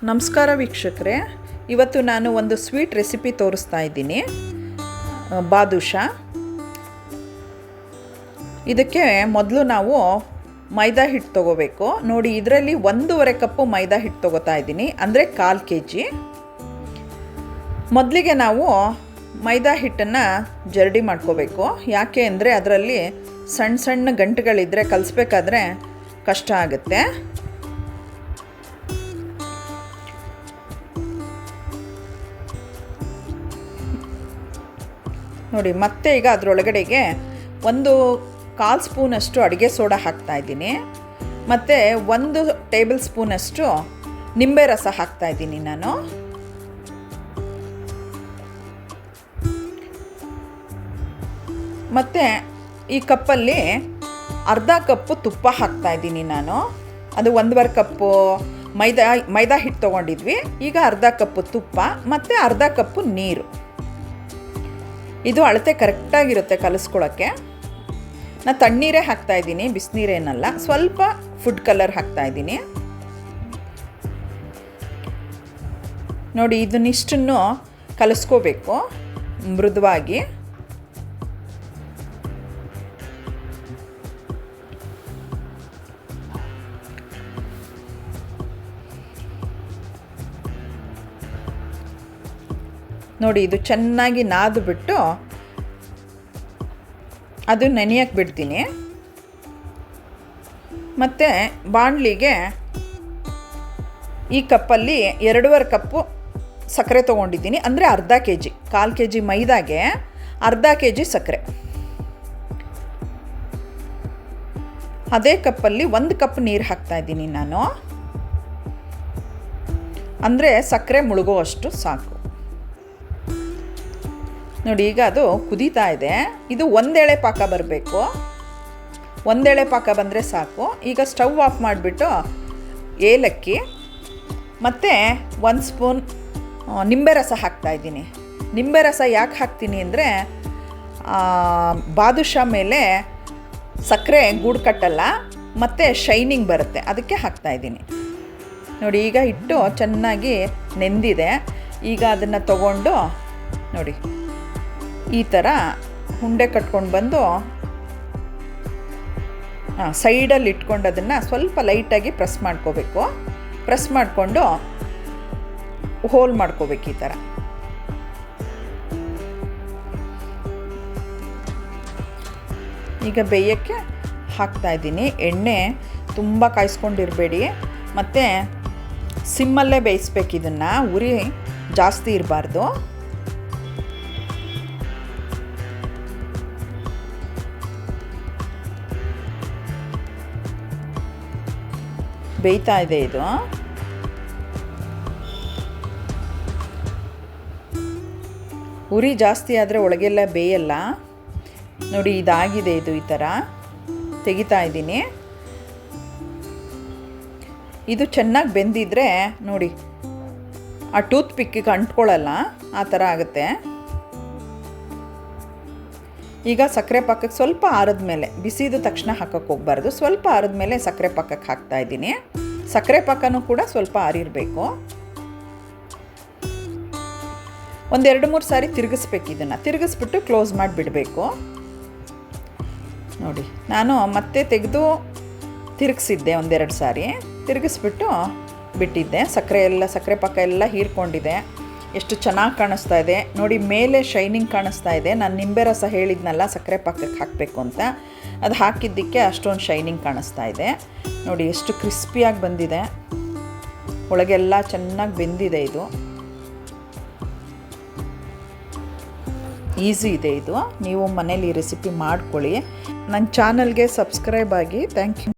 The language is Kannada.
ನಮಸ್ಕಾರ ವೀಕ್ಷಕರೇ, ಇವತ್ತು ನಾನು ಒಂದು ಸ್ವೀಟ್ ರೆಸಿಪಿ ತೋರಿಸ್ತಾ ಇದ್ದೀನಿ. ಬಾದುಷಾ. ಇದಕ್ಕೆ ಮೊದಲು ನಾವು ಮೈದಾ ಹಿಟ್ಟು ತೊಗೋಬೇಕು. ನೋಡಿ, ಇದರಲ್ಲಿ 1.5 ಕಪ್ಪು ಮೈದಾ ಹಿಟ್ಟು ತೊಗೋತಾ ಇದ್ದೀನಿ, ಅಂದರೆ 1/4 kg. ಮೊದಲಿಗೆ ನಾವು ಮೈದಾ ಹಿಟ್ಟನ್ನು ಜರಡಿ ಮಾಡ್ಕೋಬೇಕು. ಯಾಕೆ ಅಂದರೆ ಅದರಲ್ಲಿ ಸಣ್ಣ ಸಣ್ಣ ಗಂಟುಗಳಿದ್ದರೆ ಕಲಿಸ್ಬೇಕಾದ್ರೆ ಕಷ್ಟ ಆಗುತ್ತೆ. ನೋಡಿ, ಮತ್ತೆ ಈಗ ಅದರೊಳಗಡೆಗೆ 1/4 ಸ್ಪೂನಷ್ಟು ಅಡುಗೆ ಸೋಡಾ ಹಾಕ್ತಾಯಿದ್ದೀನಿ, ಮತ್ತು 1 ಟೇಬಲ್ ಸ್ಪೂನಷ್ಟು ನಿಂಬೆ ರಸ ಹಾಕ್ತಾಯಿದ್ದೀನಿ ನಾನು. ಮತ್ತು ಈ ಕಪ್ಪಲ್ಲಿ ಅರ್ಧ ಕಪ್ಪು ತುಪ್ಪ ಹಾಕ್ತಾಯಿದ್ದೀನಿ ನಾನು. ಅದು 1.5 ಕಪ್ಪು ಮೈದಾ ಹಿಟ್ಟು ತೊಗೊಂಡಿದ್ವಿ. ಈಗ ಅರ್ಧ ಕಪ್ಪು ತುಪ್ಪ ಮತ್ತು ಅರ್ಧ ಕಪ್ಪು ನೀರು. ಇದು ಅಳತೆ ಕರೆಕ್ಟಾಗಿರುತ್ತೆ ಕಲಿಸ್ಕೊಳ್ಳೋಕ್ಕೆ. ನಾನು ತಣ್ಣೀರೇ ಹಾಕ್ತಾಯಿದ್ದೀನಿ, ಬಿಸಿನೀರೇನಲ್ಲ. ಸ್ವಲ್ಪ ಫುಡ್ ಕಲರ್ ಹಾಕ್ತಾಯಿದ್ದೀನಿ. ನೋಡಿ, ಇದನ್ನಿಷ್ಟನ್ನು ಕಲಿಸ್ಕೋಬೇಕು ಮೃದುವಾಗಿ. ನೋಡಿ, ಇದು ಚೆನ್ನಾಗಿ ನಾದು ಬಿಟ್ಟು ಅದು ನೆನೆಯಕ್ಕೆ ಬಿಡ್ತೀನಿ. ಮತ್ತು ಬಾಣಲಿಗೆ ಈ ಕಪ್ಪಲ್ಲಿ 2.5 ಕಪ್ಪು ಸಕ್ಕರೆ ತೊಗೊಂಡಿದ್ದೀನಿ, ಅಂದರೆ ಅರ್ಧ kg. 1/4 kg ಮೈದಾಗೆ ಅರ್ಧ kg ಸಕ್ಕರೆ. ಅದೇ ಕಪ್ಪಲ್ಲಿ 1 ಕಪ್ ನೀರು ಹಾಕ್ತಾಯಿದ್ದೀನಿ ನಾನು, ಅಂದರೆ ಸಕ್ಕರೆ ಮುಳುಗೋ ಅಷ್ಟು ಸಾಕು. ನೋಡಿ, ಈಗ ಅದು ಕುದೀತಾ ಇದೆ. ಇದು 1 ಎಳೆ ಪಾಕ ಬರಬೇಕು. 1 ಎಳೆ ಪಾಕ ಬಂದರೆ ಸಾಕು. ಈಗ ಸ್ಟವ್ ಆಫ್ ಮಾಡಿಬಿಟ್ಟು ಏಲಕ್ಕಿ ಮತ್ತು 1 ಸ್ಪೂನ್ ನಿಂಬೆ ರಸ ಹಾಕ್ತಾಯಿದ್ದೀನಿ. ನಿಂಬೆ ರಸ ಯಾಕೆ ಹಾಕ್ತೀನಿ ಅಂದರೆ ಬಾದುಷಾ ಮೇಲೆ ಸಕ್ಕರೆ ಗೂಡು ಕಟ್ಟಲ್ಲ ಮತ್ತು ಶೈನಿಂಗ್ ಬರುತ್ತೆ, ಅದಕ್ಕೆ ಹಾಕ್ತಾಯಿದ್ದೀನಿ. ನೋಡಿ, ಈಗ ಹಿಟ್ಟು ಚೆನ್ನಾಗಿ ನೆಂದಿದೆ. ಈಗ ಅದನ್ನು ತಗೊಂಡು ನೋಡಿ ಈ ಥರ ಉಂಡೆ ಕಟ್ಕೊಂಡು ಬಂದು ಸೈಡಲ್ಲಿ ಇಟ್ಕೊಂಡು ಅದನ್ನು ಸ್ವಲ್ಪ ಲೈಟಾಗಿ ಪ್ರೆಸ್ ಮಾಡ್ಕೋಬೇಕು. ಪ್ರೆಸ್ ಮಾಡಿಕೊಂಡು ಹೋಲ್ ಮಾಡ್ಕೋಬೇಕು ಈ ಥರ. ಈಗ ಬೇಯಕ್ಕೆ ಹಾಕ್ತಾಯಿದ್ದೀನಿ. ಎಣ್ಣೆ ತುಂಬ ಕಾಯಿಸ್ಕೊಂಡಿರಬೇಡಿ, ಮತ್ತು ಸಿಮ್ಮಲ್ಲೇ ಬೇಯಿಸ್ಬೇಕು ಇದನ್ನು, ಉರಿ ಜಾಸ್ತಿ ಇರಬಾರ್ದು. ಬೇಯ್ತಾ ಇದೆ ಇದು. ಉರಿ ಜಾಸ್ತಿ ಆದರೆ ಒಳಗೆಲ್ಲ ಬೇಯಲ್ಲ. ನೋಡಿ, ಇದಾಗಿದೆ. ಇದು ಈ ಥರ ತೆಗಿತಾ ಇದ್ದೀನಿ. ಇದು ಚೆನ್ನಾಗಿ ಬೆಂದಿದ್ರೆ ನೋಡಿ ಆ ಟೂತ್ ಪಿಕ್ಕಿಗೆ ಅಂಟ್ಕೊಳ್ಳಲ್ಲ, ಆ ಥರ ಆಗುತ್ತೆ. ಈಗ ಸಕ್ಕರೆ ಪಾಕಕ್ಕೆ ಸ್ವಲ್ಪ ಆರಿದ ಮೇಲೆ, ಬಿಸಿದ ತಕ್ಷಣ ಹಾಕೋಕ್ಕೆ ಹೋಗಬಾರ್ದು, ಸ್ವಲ್ಪ ಆರಿದ ಮೇಲೆ ಸಕ್ಕರೆ ಪಾಕಕ್ಕೆ ಹಾಕ್ತಾಯಿದ್ದೀನಿ. ಸಕ್ಕರೆ ಪಾಕನೂ ಕೂಡ ಸ್ವಲ್ಪ ಆರಿರಬೇಕು. ಒಂದು 2-3 ಸಾರಿ ತಿರುಗಿಸ್ಬೇಕು. ಇದನ್ನು ತಿರುಗಿಸ್ಬಿಟ್ಟು ಕ್ಲೋಸ್ ಮಾಡಿಬಿಡಬೇಕು. ನೋಡಿ, ನಾನು ಮತ್ತೆ ತೆಗೆದು ತಿರುಗಿಸಿದ್ದೆ 1-2 ಸಾರಿ, ತಿರುಗಿಸ್ಬಿಟ್ಟು ಬಿಟ್ಟಿದ್ದೆ. ಸಕ್ಕರೆ ಪಾಕ ಎಲ್ಲ ಹೀರ್ಕೊಂಡಿದೆ. ಎಷ್ಟು ಚೆನ್ನಾಗಿ ಕಾಣಿಸ್ತಾ ಇದೆ ನೋಡಿ, ಮೇಲೆ ಶೈನಿಂಗ್ ಕಾಣಿಸ್ತಾ ಇದೆ. ನಾನು ನಿಂಬೆ ರಸ ಹೇಳಿದ್ನಲ್ಲ ಸಕ್ಕರೆ ಪಾಕಕ್ಕೆ ಹಾಕಬೇಕು ಅಂತ, ಅದು ಹಾಕಿದ್ದಕ್ಕೆ ಅಷ್ಟೊಂದು ಶೈನಿಂಗ್ ಕಾಣಿಸ್ತಾ ಇದೆ. ನೋಡಿ, ಎಷ್ಟು ಕ್ರಿಸ್ಪಿಯಾಗಿ ಬಂದಿದೆ, ಒಳಗೆಲ್ಲ ಚೆನ್ನಾಗಿ ಬೆಂದಿದೆ. ಇದು ಈಸಿ ಇದೆ. ಇದು ನೀವು ಮನೇಲಿ ರೆಸಿಪಿ ಮಾಡ್ಕೊಳ್ಳಿ. ನನ್ನ ಚಾನಲ್ಗೆ ಸಬ್ಸ್ಕ್ರೈಬ್ ಆಗಿ. Thank you.